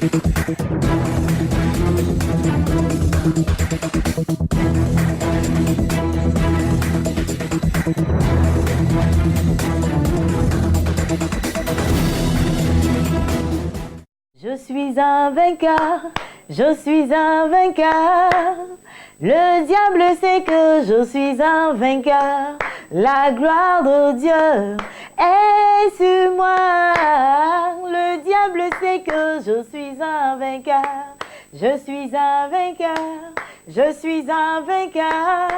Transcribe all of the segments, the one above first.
Je suis un vainqueur, je suis un vainqueur. Le diable sait que je suis un vainqueur. La gloire de Dieu est sur moi. Le diable sait que je suis un vainqueur. Je suis un vainqueur, je suis un vainqueur.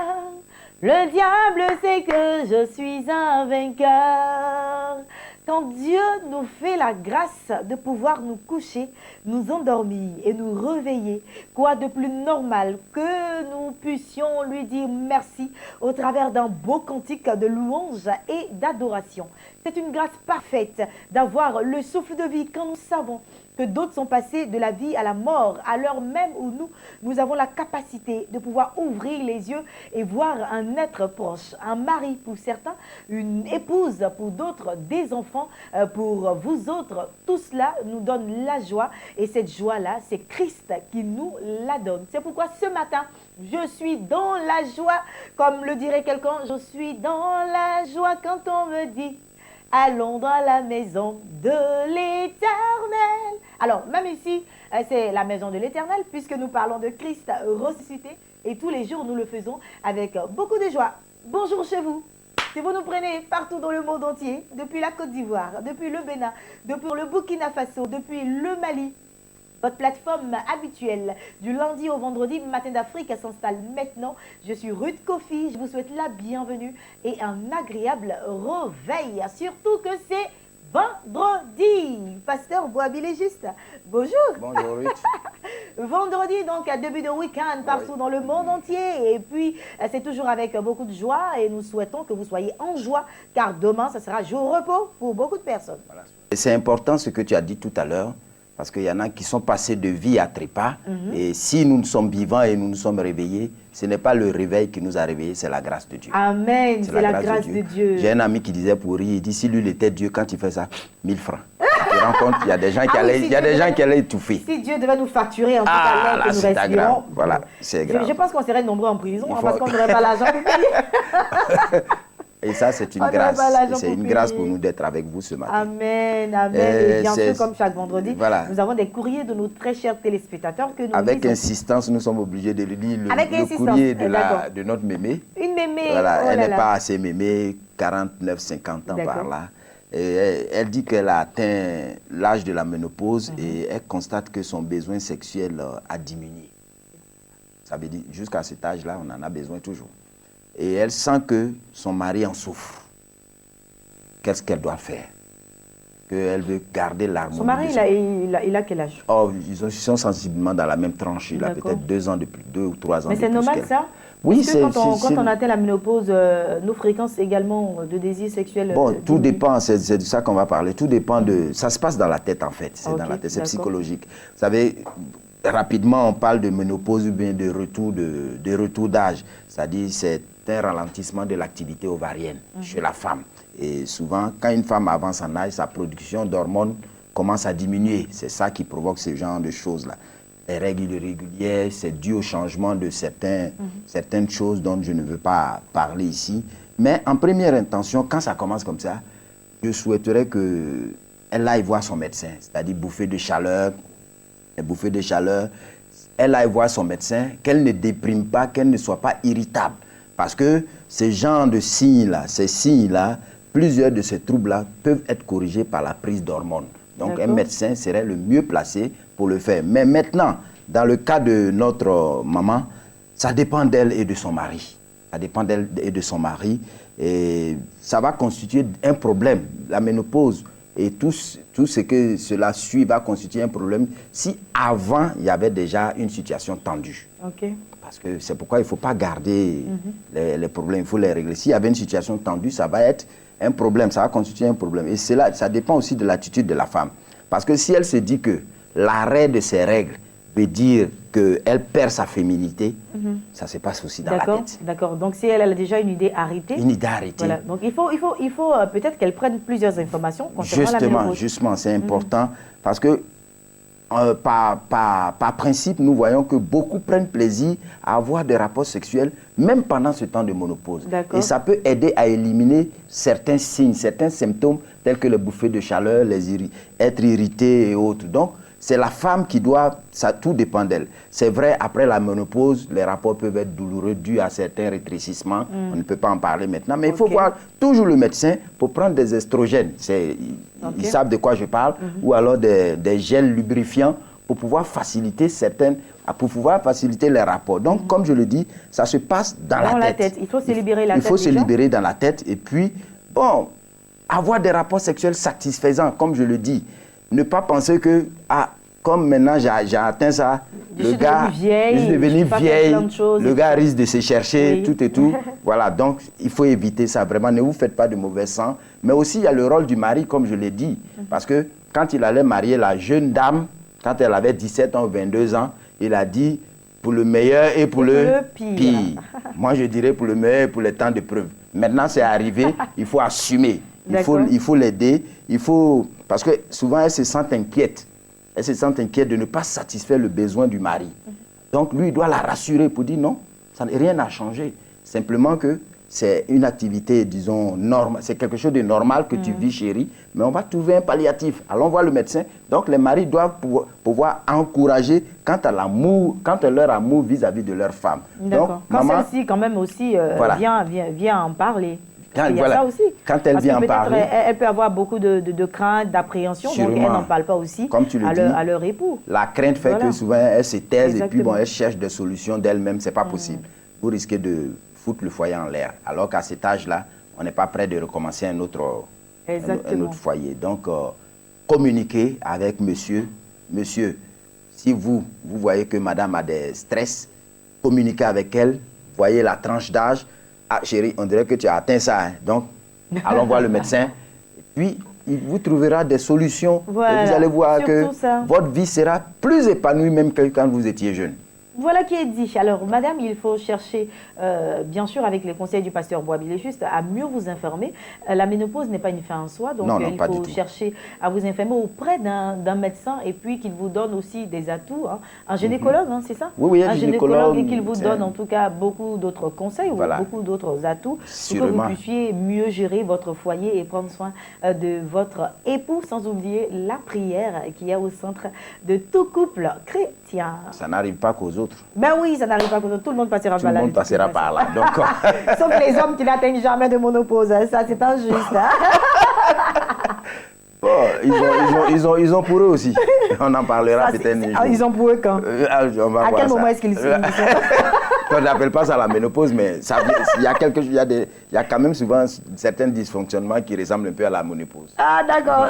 Le diable sait que je suis un vainqueur. Quand Dieu nous fait la grâce de pouvoir nous coucher, nous endormir et nous réveiller, quoi de plus normal que nous puissions lui dire merci au travers d'un beau cantique de louange et d'adoration. C'est une grâce parfaite d'avoir le souffle de vie quand nous savons que d'autres sont passés de la vie à la mort, à l'heure même où nous avons la capacité de pouvoir ouvrir les yeux et voir un être proche, un mari pour certains, une épouse pour d'autres, des enfants pour vous autres. Tout cela nous donne la joie et cette joie-là, c'est Christ qui nous la donne. C'est pourquoi ce matin, je suis dans la joie, comme le dirait quelqu'un, je suis dans la joie quand on me dit allons dans la maison de l'Éternel. Alors, même ici, c'est la maison de l'Éternel, puisque nous parlons de Christ ressuscité. Et tous les jours, nous le faisons avec beaucoup de joie. Bonjour chez vous. Si vous nous prenez partout dans le monde entier, depuis la Côte d'Ivoire, depuis le Bénin, depuis le Burkina Faso, depuis le Mali, votre plateforme habituelle du lundi au vendredi, Matin d'Afrique s'installe maintenant. Je suis Ruth Kofi, je vous souhaite la bienvenue et un agréable réveil. Surtout que c'est vendredi. Pasteur Boabil est juste. Bonjour. Bonjour Ruth. Vendredi, donc début de week-end partout dans le monde entier. Et puis, c'est toujours avec beaucoup de joie et nous souhaitons que vous soyez en joie car demain, ce sera jour repos pour beaucoup de personnes. Voilà. C'est important ce que tu as dit tout à l'heure. Parce qu'il y en a qui sont passés de vie à trépas. Et si nous sommes vivants et nous nous sommes réveillés, ce n'est pas le réveil qui nous a réveillés, c'est la grâce de Dieu. Amen, c'est la grâce de Dieu. J'ai un ami qui disait pour rire, il dit, si lui il était Dieu, quand il fait ça, 1000 francs. Tu te rends compte, il y a des gens qui allaient étouffer. Si Dieu devait nous facturer en tout cas l'air que nous respirons, voilà, c'est grave. Je pense qu'on serait nombreux en prison parce qu'on n'aurait pas l'argent pour payer. Et ça, c'est une grâce. C'est une grâce pour nous d'être avec vous ce matin. Amen, amen. Et bien sûr, comme chaque vendredi, nous avons des courriers de nos très chers téléspectateurs que nous avec insistance, nous sommes obligés de lire le courrier de notre mémé. Une mémé. Voilà, elle n'est pas assez mémé, 49, 50 ans par là. Et elle dit qu'elle a atteint l'âge de la ménopause et elle constate que son besoin sexuel a diminué. Ça veut dire jusqu'à cet âge-là, on en a besoin toujours. Et elle sent que son mari en souffre. Qu'est-ce qu'elle doit faire? Qu'elle veut garder l'harmonie. Son mari, il a quel âge? Oh, ils sont sensiblement dans la même tranche. Il a peut-être 2 ans de plus, 2 ou 3 ans de plus. Mais c'est normal ça? Oui, c'est quand on atteint la ménopause, nos fréquences également de désir sexuel. Bon, tout dépend, c'est de ça qu'on va parler. Tout dépend de... Ça se passe dans la tête en fait. C'est dans la tête, c'est psychologique. Vous savez, rapidement, on parle de ménopause ou bien de retour d'âge. C'est-à-dire, c'est un ralentissement de l'activité ovarienne chez la femme. Et souvent, quand une femme avance en âge, sa production d'hormones commence à diminuer. C'est ça qui provoque ce genre de choses-là. Les règles irrégulières, c'est dû au changement de certaines choses dont je ne veux pas parler ici. Mais en première intention, quand ça commence comme ça, je souhaiterais qu'elle aille voir son médecin, c'est-à-dire bouffer de chaleur, elle aille voir son médecin, qu'elle ne déprime pas, qu'elle ne soit pas irritable. Parce que ces genres de signes-là, plusieurs de ces troubles-là peuvent être corrigés par la prise d'hormones. Donc un médecin serait le mieux placé pour le faire. Mais maintenant, dans le cas de notre maman, ça dépend d'elle et de son mari. Ça dépend d'elle et de son mari. Et ça va constituer un problème. La ménopause et tout ce que cela suit va constituer un problème si avant, il y avait déjà une situation tendue. Parce que c'est pourquoi il ne faut pas garder les problèmes, il faut les régler. S'il y avait une situation tendue, ça va être un problème, ça va constituer un problème. Et cela, ça dépend aussi de l'attitude de la femme. Parce que si elle se dit que l'arrêt de ses règles veut dire qu'elle perd sa féminité, ça se passe aussi dans la tête. D'accord. Donc si elle a déjà une idée arrêtée. Une idée arrêtée. Voilà. Donc il faut peut-être qu'elle prenne plusieurs informations concernant la ménopause. Justement, c'est important. Parce que par principe, nous voyons que beaucoup prennent plaisir à avoir des rapports sexuels, même pendant ce temps de ménopause. Et ça peut aider à éliminer certains signes, certains symptômes, tels que les bouffées de chaleur, être irrité et autres. Donc, c'est la femme qui doit, ça tout dépend d'elle. C'est vrai, après la ménopause, les rapports peuvent être douloureux dus à certains rétrécissements. On ne peut pas en parler maintenant, mais il faut voir toujours le médecin pour prendre des estrogènes. Ils savent de quoi je parle, ou alors des gels lubrifiants pour pouvoir faciliter les rapports. Donc, comme je le dis, ça se passe dans la tête. Il faut se libérer la tête. Il faut se libérer dans la tête et puis, bon, avoir des rapports sexuels satisfaisants, comme je le dis. Ne pas penser que, comme maintenant j'ai atteint ça, le gars est devenu vieille, le gars risque de se chercher, tout et tout. Voilà, donc il faut éviter ça vraiment. Ne vous faites pas de mauvais sang. Mais aussi, il y a le rôle du mari, comme je l'ai dit. Parce que quand il allait marier la jeune dame, quand elle avait 17 ans ou 22 ans, il a dit pour le meilleur et pour le pire. Moi, je dirais pour le meilleur et pour les temps de preuve. Maintenant, c'est arrivé, il faut assumer. Il faut l'aider, parce que souvent elles se sentent inquiètes. Elles se sentent inquiètes de ne pas satisfaire le besoin du mari. Donc lui, il doit la rassurer pour dire non, rien n'a changé. Simplement que c'est une activité, disons, normale. C'est quelque chose de normal que tu vis, chérie, mais on va trouver un palliatif. Allons voir le médecin. Donc les maris doivent pouvoir encourager quant à leur amour vis-à-vis de leur femme. D'accord. Quand celle-ci, quand même aussi, vient en parler. Il y a ça aussi. Quand elle vient en parler, elle peut avoir beaucoup de craintes, d'appréhension, donc elle n'en parle pas aussi à leur époux. La crainte fait que souvent elle se taise et puis elle cherche des solutions d'elle-même, c'est pas possible. Vous risquez de foutre le foyer en l'air, alors qu'à cet âge-là, on n'est pas prêt de recommencer un autre foyer. Donc, communiquez avec monsieur. Monsieur, si vous voyez que madame a des stress, communiquez avec elle, voyez la tranche d'âge. Ah chérie, on dirait que tu as atteint ça. Hein. Donc, allons voir le médecin. Puis, il vous trouvera des solutions. Voilà. Et vous allez voir que ça. votre vie sera plus épanouie même que quand vous étiez jeune. Voilà qui est dit. Alors, madame, il faut chercher, bien sûr, avec les conseils du pasteur Boisbilé Juste, à mieux vous informer. La ménopause n'est pas une fin en soi, donc il faut chercher à vous informer auprès d'un médecin et puis qu'il vous donne aussi des atouts. Hein. Un gynécologue, c'est ça? Oui, un gynécologue et qu'il vous donne en tout cas beaucoup d'autres conseils ou beaucoup d'autres atouts pour que vous puissiez mieux gérer votre foyer et prendre soin de votre époux, sans oublier la prière qui est au centre de tout couple chrétien. Ça n'arrive pas qu'aux autres. Ben oui, ça n'arrive pas que tout le monde passera par là. Tout le monde passera par là. Donc, sauf les hommes qui n'atteignent jamais de monopause. Ça, c'est injuste. Hein? Bon, ils ont pour eux aussi. On en parlera peut-être. Ils ont pour eux quand? À quel moment est-ce qu'ils sont? On n'appelle pas ça la ménopause, mais il y a quand même souvent certains dysfonctionnements qui ressemblent un peu à la ménopause. Ah, d'accord.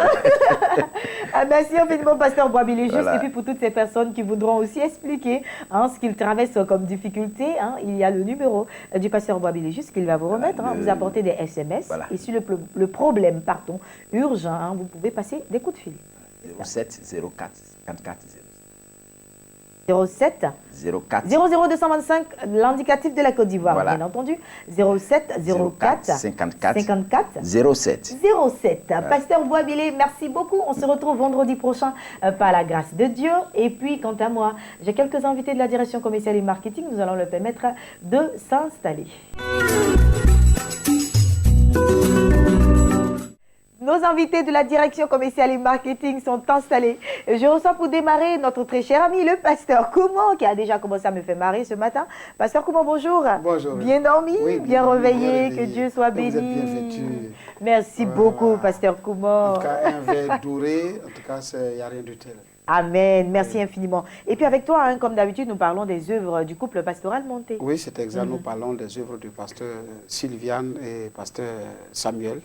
Merci infiniment, pasteur Boisbilé Juste. Et puis pour toutes ces personnes qui voudront aussi expliquer ce qu'ils traversent comme difficulté, il y a le numéro du pasteur Boisbilé Juste qu'il va vous remettre. Vous apportez des SMS. Et si le problème, urgent, vous pouvez passer des coups de fil. 07 04 54 07 04 00225, l'indicatif de la Côte d'Ivoire, bien entendu. 07 04 54 54 07. Pasteur Boisbilé, merci beaucoup. On se retrouve vendredi prochain par la grâce de Dieu. Et puis, quant à moi, j'ai quelques invités de la direction commerciale et marketing. Nous allons leur permettre de s'installer. Nos invités de la direction commerciale et marketing sont installés. Je reçois pour démarrer notre très cher ami, le pasteur Kouman, qui a déjà commencé à me faire marrer ce matin. Pasteur Kouman, bonjour. Bonjour. Bien dormi, bien réveillé, que Dieu soit béni. Vous êtes bien vêtu. Merci beaucoup, pasteur Kouman. En tout cas, un verre doré, en tout cas, il n'y a rien de tel. Amen, merci infiniment. Et puis avec toi, comme d'habitude, nous parlons des œuvres du couple pastoral monté. Oui, c'est exact. Nous parlons des œuvres du pasteur Sylviane et pasteur Samuel.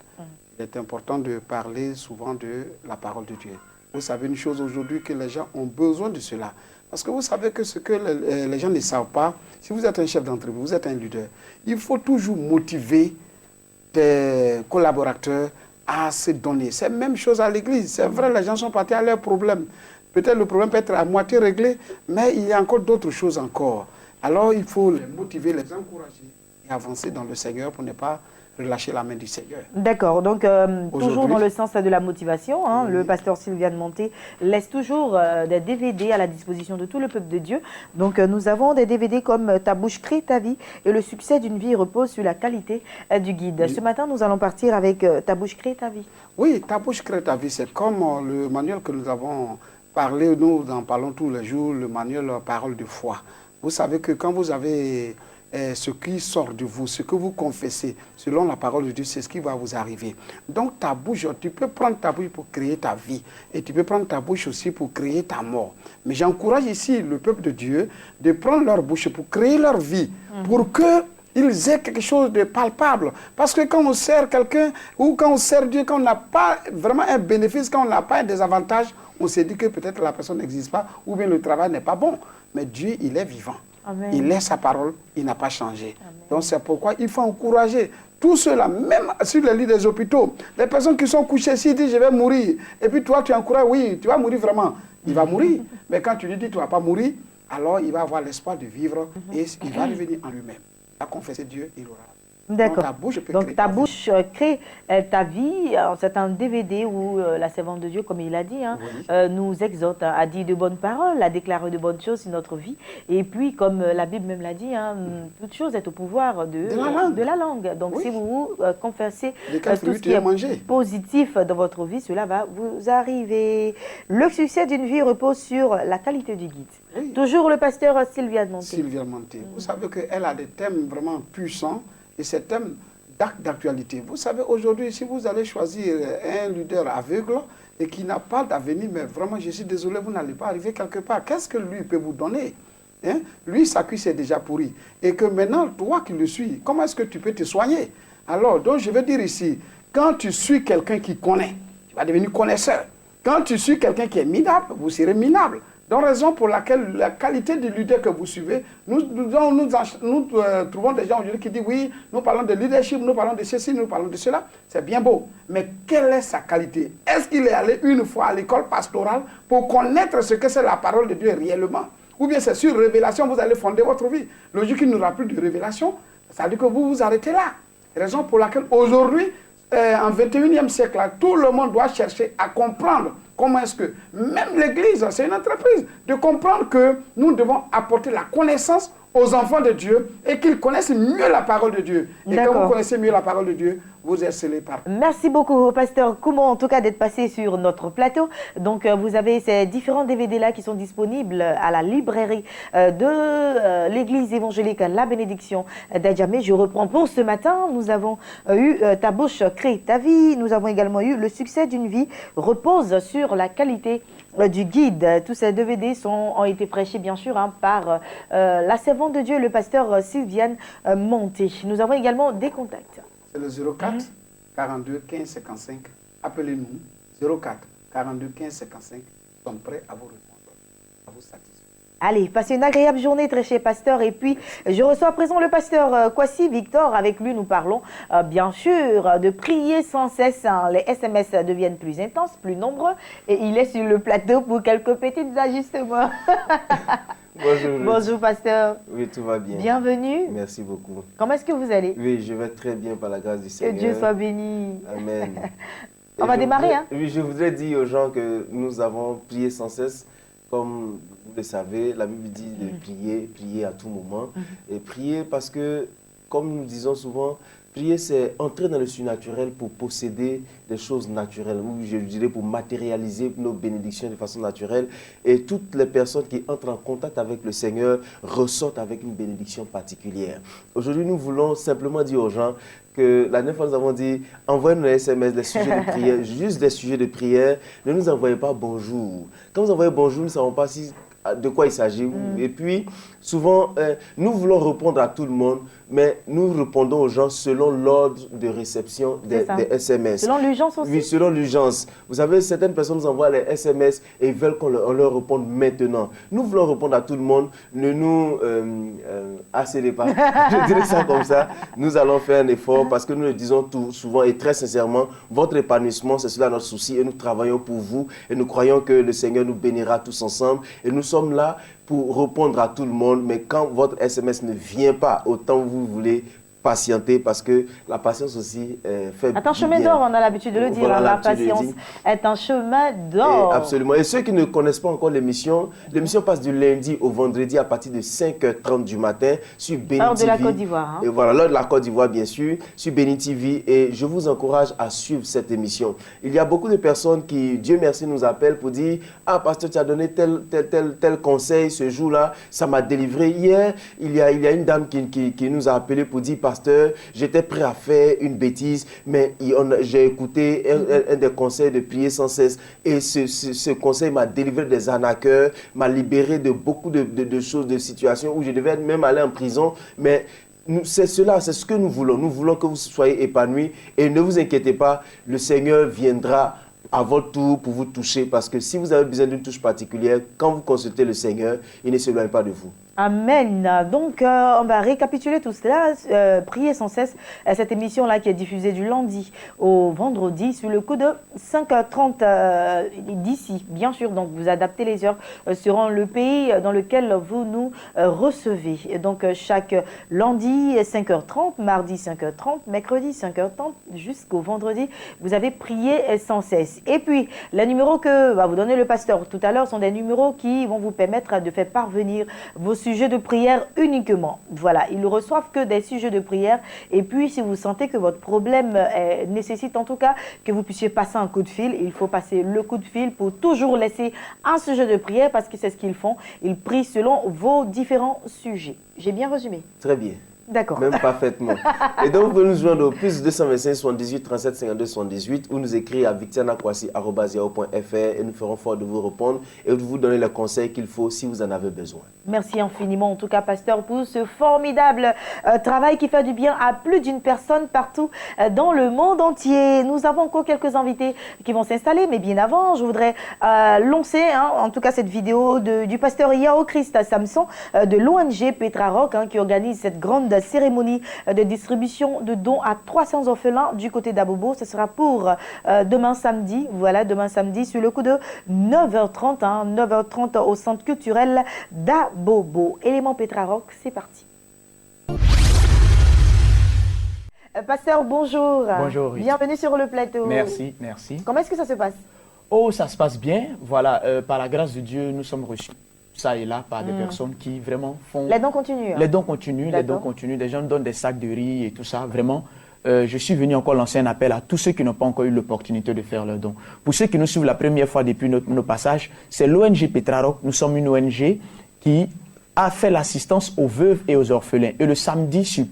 Il est important de parler souvent de la parole de Dieu. Vous savez une chose aujourd'hui, que les gens ont besoin de cela. Parce que vous savez que ce que les gens ne savent pas, si vous êtes un chef d'entreprise, vous êtes un leader, il faut toujours motiver tes collaborateurs à se donner. C'est la même chose à l'église. C'est vrai, les gens sont partis à leurs problèmes. Peut-être le problème peut être à moitié réglé, mais il y a encore d'autres choses encore. Alors il faut les motiver, les encourager et avancer dans le Seigneur pour ne pas relâcher la main du Seigneur. D'accord, donc toujours dans le sens de la motivation, hein, le pasteur Sylviane Monté laisse toujours des DVD à la disposition de tout le peuple de Dieu. Donc nous avons des DVD comme Ta bouche crée ta vie et le succès d'une vie repose sur la qualité du guide. Oui. Ce matin, nous allons partir avec Ta bouche crée ta vie. Oui, Ta bouche crée ta vie, c'est comme le manuel que nous avons parlé, nous en parlons tous les jours, le manuel Parole de foi. Vous savez que quand vous avez ce qui sort de vous, ce que vous confessez, selon la parole de Dieu, c'est ce qui va vous arriver. Donc ta bouche, tu peux prendre ta bouche pour créer ta vie et tu peux prendre ta bouche aussi pour créer ta mort. Mais j'encourage ici le peuple de Dieu de prendre leur bouche pour créer leur vie, pour qu'ils aient quelque chose de palpable. Parce que quand on sert quelqu'un ou quand on sert Dieu, quand on n'a pas vraiment un bénéfice, quand on n'a pas un désavantage, on se dit que peut-être la personne n'existe pas ou bien le travail n'est pas bon. Mais Dieu, il est vivant. Amen. Il est sa parole, il n'a pas changé. Amen. Donc c'est pourquoi il faut encourager tous ceux-là, même sur les lits des hôpitaux, les personnes qui sont couchées ici, disent je vais mourir. Et puis toi tu encourages, oui, tu vas mourir vraiment. Il va mourir. Mais quand tu lui dis tu ne vas pas mourir, alors il va avoir l'espoir de vivre et il va revenir en lui-même. Il va confesser Dieu, il aura. D'accord. Donc ta bouche crée ta vie. C'est un DVD où la servante de Dieu, comme il a dit, hein, oui. Nous exhorte à dire de bonnes paroles, à déclarer de bonnes choses sur notre vie. Et puis, comme la Bible même l'a dit, hein, toute chose est au pouvoir de la langue. Donc oui. Si vous confessez tout ce qui est positif dans votre vie, cela va vous arriver. Le succès d'une vie repose sur la qualité du guide. Oui. Toujours le pasteur Sylviane Monté. Sylviane Monté. Vous savez qu'elle a des thèmes vraiment puissants. Et c'est un acte d'actualité. Vous savez, aujourd'hui, si vous allez choisir un leader aveugle et qui n'a pas d'avenir, mais vraiment, je suis désolé, vous n'allez pas arriver quelque part. Qu'est-ce que lui peut vous donner, hein? Lui, sa cuisse est déjà pourrie. Et que maintenant, toi qui le suis, comment est-ce que tu peux te soigner? Alors, donc, je veux dire ici, quand tu suis quelqu'un qui connaît, tu vas devenir connaisseur. Quand tu suis quelqu'un qui est minable, vous serez minable. Donc, raison pour laquelle la qualité du leader que vous suivez, nous trouvons des gens aujourd'hui qui disent oui, nous parlons de leadership, nous parlons de ceci, nous parlons de cela. C'est bien beau. Mais quelle est sa qualité? Est-ce qu'il est allé une fois à l'école pastorale pour connaître ce que c'est la parole de Dieu réellement? Ou bien c'est sur révélation, vous allez fonder votre vie. Le jour qu'il n'y aura plus de révélation, ça veut dire que vous vous arrêtez là. Raison pour laquelle aujourd'hui, en 21e siècle, là, tout le monde doit chercher à comprendre comment est-ce que, même l'Église, c'est une entreprise, de comprendre que nous devons apporter la connaissance aux enfants de Dieu et qu'ils connaissent mieux la parole de Dieu. Et quand vous connaissez mieux la parole de Dieu, vous êtes scellés par... Merci beaucoup, pasteur Koumou, en tout cas, d'être passé sur notre plateau. Donc, vous avez ces différents DVD-là qui sont disponibles à la librairie de l'Église évangélique La Bénédiction d'Adjamé. Je reprends pour ce matin. Nous avons eu Ta bouche crée ta vie. Nous avons également eu Le succès d'une vie repose sur la qualité du guide. Tous ces DVD ont été prêchés, bien sûr, hein, par la servante de Dieu, le pasteur Sylviane Monté. Nous avons également des contacts. C'est le 04 42 15 55. Appelez-nous. 04 42 15 55. Nous sommes prêts à vous répondre, à vous satisfaire. Allez, passez une agréable journée, très cher pasteur. Et puis, je reçois à présent le pasteur Kwasi Victor. Avec lui, nous parlons, bien sûr, de prier sans cesse. Hein. Les SMS deviennent plus intenses, plus nombreux. Et il est sur le plateau pour quelques petits ajustements. Bonjour. Bonjour, pasteur. Oui, tout va bien. Bienvenue. Merci beaucoup. Comment est-ce que vous allez? Oui, je vais très bien par la grâce du Seigneur. Que Dieu soit béni. Amen. On va démarrer, hein? Oui, je voudrais dire aux gens que nous avons prié sans cesse. Comme vous le savez, la Bible dit de prier, prier à tout moment. Et prier parce que, comme nous disons souvent, prier, c'est entrer dans le surnaturel pour posséder des choses naturelles, ou je dirais pour matérialiser nos bénédictions de façon naturelle. Et toutes les personnes qui entrent en contact avec le Seigneur ressortent avec une bénédiction particulière. Aujourd'hui, nous voulons simplement dire aux gens que la dernière fois, nous avons dit, envoyez-nous des SMS, des sujets de prière, juste des sujets de prière. Ne nous envoyez pas bonjour. Quand vous envoyez bonjour, nous ne savons pas de quoi il s'agit. Et puis, souvent, nous voulons répondre à tout le monde, mais nous répondons aux gens selon l'ordre de réception des SMS. Selon l'urgence aussi? Oui, selon l'urgence. Vous savez, certaines personnes nous envoient les SMS et ils veulent qu'on leur réponde maintenant. Nous voulons répondre à tout le monde. Ne nous harcelez pas. Je dirais ça comme ça. Nous allons faire un effort parce que nous le disons tout souvent et très sincèrement, votre épanouissement, c'est cela notre souci et nous travaillons pour vous et nous croyons que le Seigneur nous bénira tous ensemble et nous sommes là pour répondre à tout le monde, mais quand votre SMS ne vient pas, autant vous voulez patienter parce que la patience aussi fait un chemin d'or, on a l'habitude de le dire. Voilà, la patience est un chemin d'or. Absolument. Et ceux qui ne connaissent pas encore l'émission passe du lundi au vendredi à partir de 5h30 du matin sur Béni TV. Heure de la Côte d'Ivoire. Et voilà, l'heure de la Côte d'Ivoire, bien sûr, sur Béni TV. Et je vous encourage à suivre cette émission. Il y a beaucoup de personnes qui, Dieu merci, nous appellent pour dire « Ah, pasteur, tu as donné tel conseil ce jour-là, ça m'a délivré. » Hier, il y a une dame qui nous a appelé pour dire « Pasteur, j'étais prêt à faire une bêtise, mais j'ai écouté un des conseils de prier sans cesse. Et ce conseil m'a délivré des arnaqueurs, m'a libéré de beaucoup de choses, de situations où je devais même aller en prison. Mais c'est ce que nous voulons. Nous voulons que vous soyez épanouis. Et ne vous inquiétez pas, le Seigneur viendra à votre tour pour vous toucher. Parce que si vous avez besoin d'une touche particulière, quand vous consultez le Seigneur, il ne s'éloigne pas de vous. Amen. Donc, on va récapituler tout cela, prier sans cesse. Cette émission-là qui est diffusée du lundi au vendredi sur le coup de 5h30 d'ici, bien sûr. Donc, vous adaptez les heures selon le pays dans lequel vous nous recevez. Et donc, chaque lundi 5h30, mardi 5h30, mercredi 5h30, jusqu'au vendredi, vous avez prié sans cesse. Et puis, les numéros que va vous donner le pasteur tout à l'heure sont des numéros qui vont vous permettre de faire parvenir vos sujets de prière uniquement. Voilà, ils ne reçoivent que des sujets de prière. Et puis, si vous sentez que votre problème nécessite en tout cas que vous puissiez passer un coup de fil, il faut passer le coup de fil pour toujours laisser un sujet de prière parce que c'est ce qu'ils font. Ils prient selon vos différents sujets. J'ai bien résumé? Très bien. D'accord. Même parfaitement. Et donc, vous pouvez nous joindre au plus 225 78 37 52 78 ou nous écrire à victianakwasi@yahoo.fr et nous ferons fort de vous répondre et de vous donner les conseils qu'il faut si vous en avez besoin. Merci infiniment, en tout cas, pasteur, pour ce formidable travail qui fait du bien à plus d'une personne partout dans le monde entier. Nous avons encore quelques invités qui vont s'installer, mais bien avant, je voudrais lancer, en tout cas, cette vidéo du pasteur Yao Christ Samson de l'ONG Petra Rock qui organise cette grande cérémonie de distribution de dons à 300 orphelins du côté d'Abobo. Ce sera pour demain samedi. Voilà, demain samedi sur le coup de 9h30, 9h30 au centre culturel d'Abobo. Élément Petra Rock, c'est parti. Pasteur, bonjour. Bonjour. Ruth. Bienvenue sur le plateau. Merci, merci. Comment est-ce que ça se passe? Oh, ça se passe bien. Voilà, par la grâce de Dieu, nous sommes reçus ça et là par des personnes qui vraiment font... Les dons continuent. Les dons continuent, les dons continuent. Des gens donnent des sacs de riz et tout ça. Vraiment, je suis venu encore lancer un appel à tous ceux qui n'ont pas encore eu l'opportunité de faire leurs dons. Pour ceux qui nous suivent la première fois depuis nos passages, c'est l'ONG Petra Rock. Nous sommes une ONG qui a fait l'assistance aux veuves et aux orphelins. Et le samedi,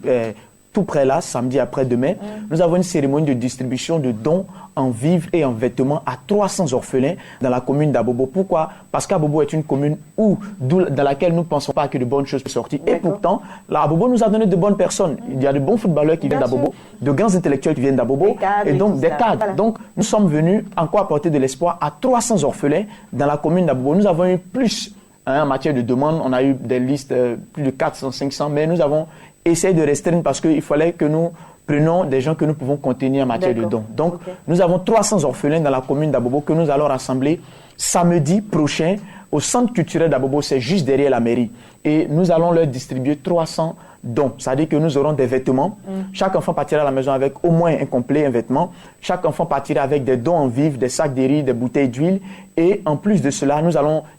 tout près là, samedi après-demain, nous avons une cérémonie de distribution de dons en vivres et en vêtements à 300 orphelins dans la commune d'Abobo. Pourquoi? Parce qu'Abobo est une commune dans laquelle nous ne pensons pas que de bonnes choses peuvent sortir. Et pourtant, là, Abobo nous a donné de bonnes personnes. Il y a de bons footballeurs qui viennent d'Abobo, de grands intellectuels qui viennent d'Abobo, et donc des cadres. Voilà. Donc, nous sommes venus encore apporter de l'espoir à 300 orphelins dans la commune d'Abobo. Nous avons eu plus en matière de demandes. On a eu des listes plus de 400, 500, mais nous avons essayé de restreindre parce qu'il fallait que nous prenons des gens que nous pouvons contenir en matière de dons. Donc, nous avons 300 orphelins dans la commune d'Abobo que nous allons rassembler samedi prochain au centre culturel d'Abobo, c'est juste derrière la mairie. Et nous allons leur distribuer 300 dons. C'est-à-dire que nous aurons des vêtements. Chaque enfant partira à la maison avec au moins un complet, un vêtement. Chaque enfant partira avec des dons en vivres, des sacs de riz, des bouteilles d'huile. Et en plus de cela,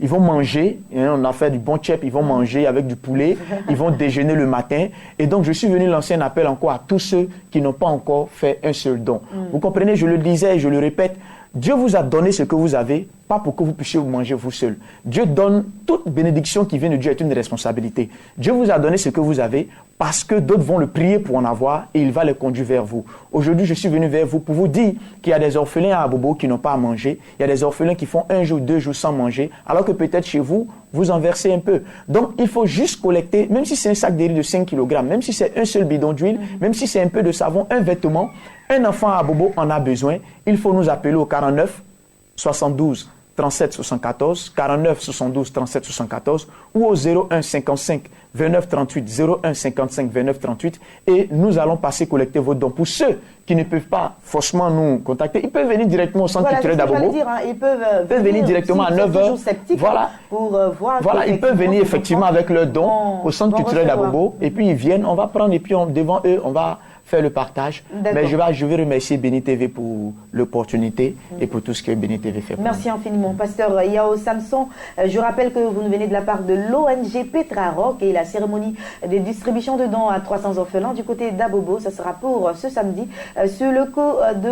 ils vont manger. On a fait du bon chep, ils vont manger avec du poulet. Ils vont déjeuner le matin. Et donc, je suis venu lancer un appel encore à tous ceux qui n'ont pas encore fait un seul don. Vous comprenez, je le disais et je le répète, Dieu vous a donné ce que vous avez, pas pour que vous puissiez vous manger vous seul. Dieu donne toute bénédiction qui vient de Dieu est une responsabilité. Dieu vous a donné ce que vous avez parce que d'autres vont le prier pour en avoir et il va les conduire vers vous. Aujourd'hui, je suis venu vers vous pour vous dire qu'il y a des orphelins à Abobo qui n'ont pas à manger. Il y a des orphelins qui font 1 jour, 2 jours sans manger, alors que peut-être chez vous, vous en versez un peu. Donc, il faut juste collecter, même si c'est un sac de riz de 5 kg, même si c'est un seul bidon d'huile, même si c'est un peu de savon, un vêtement, un enfant à Abobo en a besoin. Il faut nous appeler au 49 72 37 74, 49 72 37 74 ou au 01 55 29 38, 01 55 29 38 et nous allons passer collecter vos dons. Pour ceux qui ne peuvent pas forcément nous contacter, ils peuvent venir directement au centre culturel d'Abobo. Ils peuvent venir directement à 9h. Voilà. Pour voir. Voilà, ils peuvent venir effectivement avec leurs dons au centre culturel d'Abobo et puis ils viennent, on va prendre et puis devant eux, on va faire le partage. Mais je vais remercier Béni TV pour l'opportunité et pour tout ce que Béni TV fait. Merci infiniment. Pasteur Yao Samson, je rappelle que vous nous venez de la part de l'ONG Petra Rock et la cérémonie de distribution de dons à 300 orphelins du côté d'Abobo. Ça sera pour ce samedi sur le coup de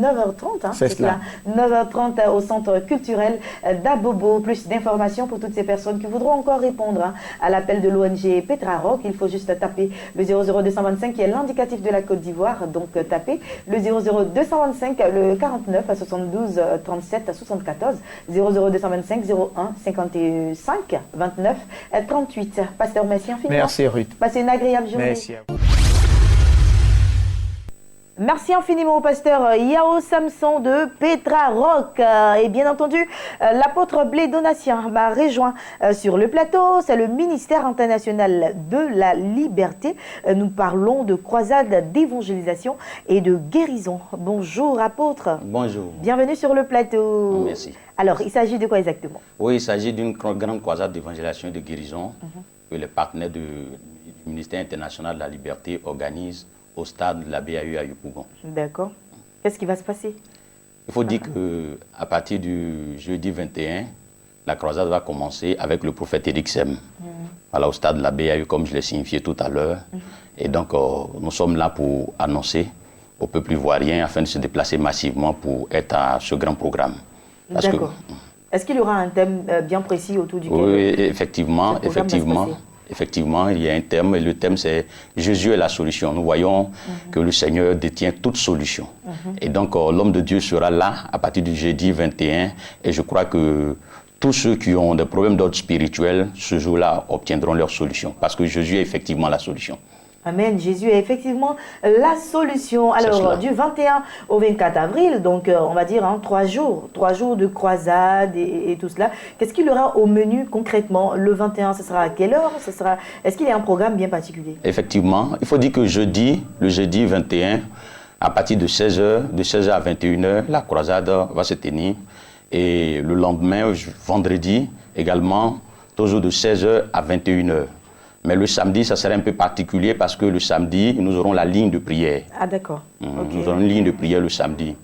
9h30. Hein, c'est cela. 9h30 au centre culturel d'Abobo. Plus d'informations pour toutes ces personnes qui voudront encore répondre à l'appel de l'ONG Petra Rock. Il faut juste taper le 00225 qui est l'indicatif de la Côte d'Ivoire, donc tapez le 00225, le 49 à 72 37 à 74, 00225 01 55 29 38. Pasteur, merci infiniment. Merci Ruth. Passez une agréable journée. Merci à vous. Merci infiniment au pasteur Yao Samson de Petra Rock. Et bien entendu, l'apôtre Blé Donatien m'a rejoint sur le plateau. C'est le ministère international de la liberté. Nous parlons de croisade d'évangélisation et de guérison. Bonjour apôtre. Bonjour. Bienvenue sur le plateau. Merci. Alors, il s'agit de quoi exactement? Oui, il s'agit d'une grande croisade d'évangélisation et de guérison que les partenaires du ministère international de la liberté organisent au stade de la BAU à Yopougon. D'accord. Qu'est-ce qui va se passer? Il faut dire qu'à partir du jeudi 21, la croisade va commencer avec le prophète Éric Sem. Voilà, au stade de la BAU, comme je l'ai signifié tout à l'heure. Et donc, nous sommes là pour annoncer au peuple ivoirien afin de se déplacer massivement pour être à ce grand programme. D'accord. Est-ce qu'il y aura un thème bien précis autour duquel... Oui, effectivement, effectivement, il y a un thème, et le thème c'est « Jésus est la solution ». Nous voyons que le Seigneur détient toute solution. Et donc, l'homme de Dieu sera là à partir du jeudi 21, et je crois que tous ceux qui ont des problèmes d'ordre spirituel, ce jour-là, obtiendront leur solution, parce que Jésus est effectivement la solution. Amen. Jésus est effectivement la solution. Alors, du 21 au 24 avril, donc on va dire 3 jours de croisade et tout cela. Qu'est-ce qu'il y aura au menu concrètement? Le 21, ce sera à quelle heure? Est-ce qu'il y a un programme bien particulier? Effectivement. Il faut dire que le jeudi 21, à partir de 16h à 21h, la croisade va se tenir. Et le lendemain, vendredi, également, toujours de 16h à 21h. Mais le samedi, ça serait un peu particulier parce que le samedi, nous aurons la ligne de prière. Ah d'accord. Nous aurons une ligne de prière le samedi.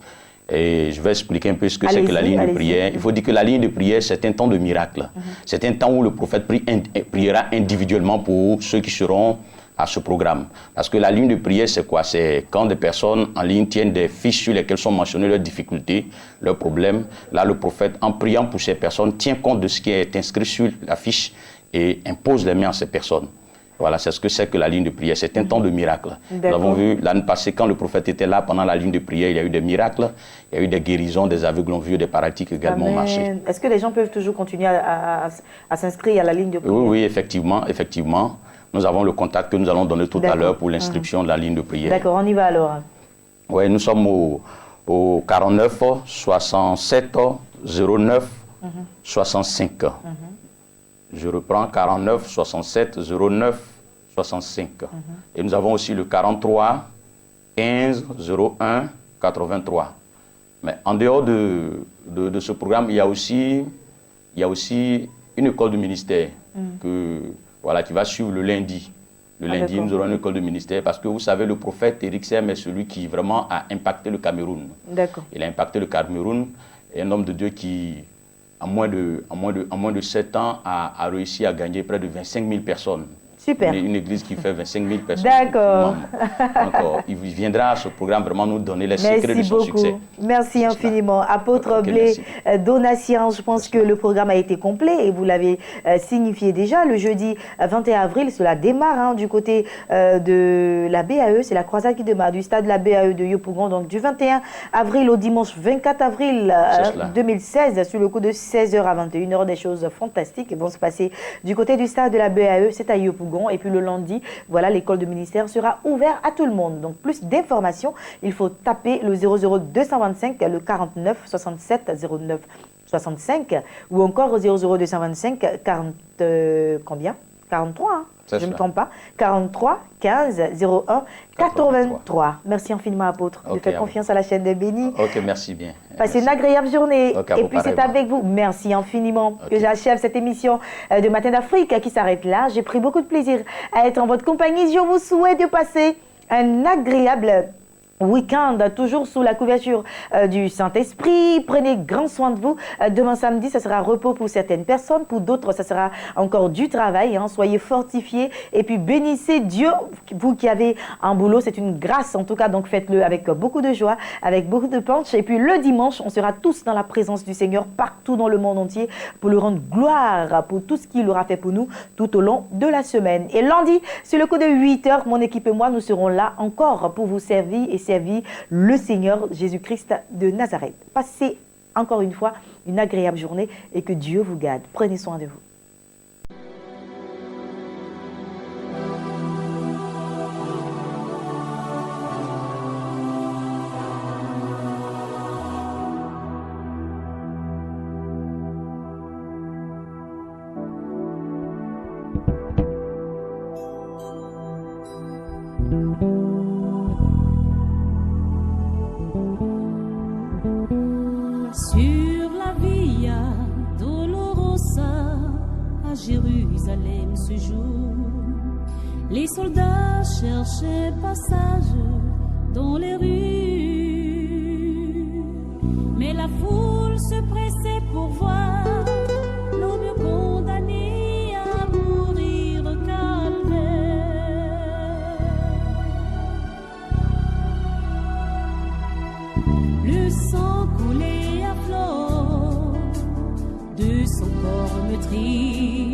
Et je vais expliquer un peu ce que c'est que la ligne de prière. Il faut dire que la ligne de prière, c'est un temps de miracle. C'est un temps où le prophète priera individuellement pour ceux qui seront à ce programme. Parce que la ligne de prière, c'est quoi? C'est quand des personnes en ligne tiennent des fiches sur lesquelles sont mentionnées leurs difficultés, leurs problèmes. Là, le prophète, en priant pour ces personnes, tient compte de ce qui est inscrit sur la fiche et impose les mains à ces personnes. Voilà, c'est ce que c'est que la ligne de prière. C'est un temps de miracle. Nous avons vu l'année passée, quand le prophèt était là, pendant la ligne de prière, il y a eu des miracles, il y a eu des guérisons, des aveugles ont vu, des paralytiques également ont marché. Est-ce que les gens peuvent toujours continuer à s'inscrire à la ligne de prière? Oui, effectivement. Nous avons le contact que nous allons donner tout à l'heure pour l'inscription de la ligne de prière. D'accord, on y va alors. Oui, nous sommes au 49 67 09 65. Je reprends 49 67 09 65. Et nous avons aussi le 43 15 01 83. Mais en dehors de ce programme, il y a aussi une école de ministère qui va suivre le lundi. Le lundi, nous aurons une école de ministère parce que vous savez, le prophète Éric Sem est celui qui vraiment a impacté le Cameroun. D'accord. Il a impacté le Cameroun et un homme de Dieu qui, en moins de 7 ans, a réussi à gagner près de 25 000 personnes. Super. Une église qui fait 25 000 personnes. D'accord. Il viendra à ce programme vraiment nous donner les secrets de son succès. Merci infiniment. Apôtre Blé Donatien, je pense que le programme a été complet et vous l'avez signifié déjà. Le jeudi 21 avril, cela démarre du côté de la BAE. C'est la croisade qui démarre du stade de la BAE de Yopougon. Donc du 21 avril au dimanche 24 avril 2016, sur le coup de 16h à 21h, des choses fantastiques vont se passer du côté du stade de la BAE. C'est à Yopougon. Et puis le lundi, voilà, l'école de ministère sera ouverte à tout le monde. Donc plus d'informations, il faut taper le 00225, le 49 67 09 65 ou encore 00225 40 combien 43, hein? Je ne me trompe pas. 43 15 01 83. Merci infiniment, apôtre. Je fais confiance à la chaîne des bénis. Ok, merci bien. Passez une agréable journée. Et puis c'est avec vous. Merci infiniment que j'achève cette émission de Matin d'Afrique qui s'arrête là. J'ai pris beaucoup de plaisir à être en votre compagnie. Je vous souhaite de passer un agréable week-end, toujours sous la couverture du Saint-Esprit. Prenez grand soin de vous. Demain samedi, ça sera repos pour certaines personnes. Pour d'autres, ça sera encore du travail. Hein. Soyez fortifiés et puis bénissez Dieu. Vous qui avez un boulot, c'est une grâce en tout cas. Donc faites-le avec beaucoup de joie, avec beaucoup de punch. Et puis le dimanche, on sera tous dans la présence du Seigneur partout dans le monde entier pour lui rendre gloire pour tout ce qu'il aura fait pour nous tout au long de la semaine. Et lundi, sur le coup de 8h, mon équipe et moi, nous serons là encore pour vous servir et servir le Seigneur Jésus-Christ de Nazareth. Passez encore une fois une agréable journée et que Dieu vous garde. Prenez soin de vous. Sur la Via Dolorosa à Jérusalem ce jour, les soldats cherchaient passage dans les rues, mais la foule se pressait pour voir l'homme condamné à mourir au calvaire. Le sang coulait à flot de son corps meurtri.